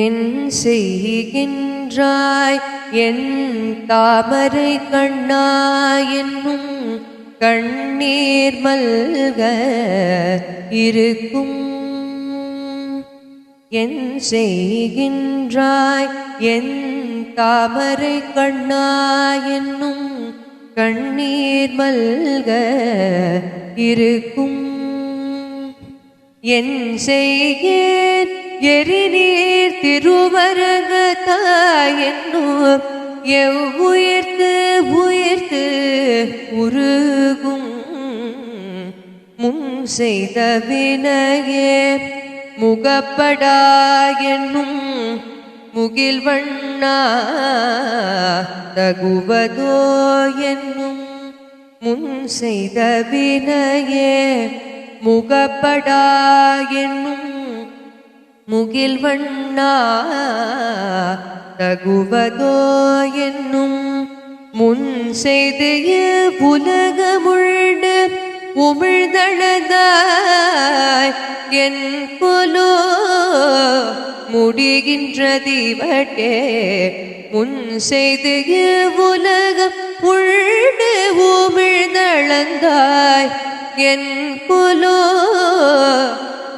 என் செய்கின்றாய் என் தாமரை கண்ணா என்னும் கண்ணீர் மல்க இருக்கும். என் செய்கின்றாய் என் தாமரை கண்ணா என்னும் கண்ணீர் மல்க இருக்கும். என் செய்கேன் எரிநீர் திருவரங்கத்தாய் என்னும் எவ்வுயிர்த்து உயிர்த்து உருகும். முன் செய்த வினையே முகப்படா என்னும் முகில் வண்ணா தகுவதோ என்னும். முன் செய்த வினையே முகப்படா என்னும் முகில் வண்ணா தகுவதோ என்னும். முன் செய்து உலகமுழ்டு உமிழ்தளதாய் என் கொலோ முடிகின்றதிவட்டே. முன் செய்து உலகம் உழ்டு உமிழ்தளந்தாய் என் கொலோ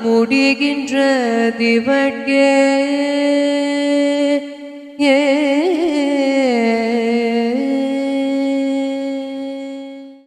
முடிகின்றதிவட்டே.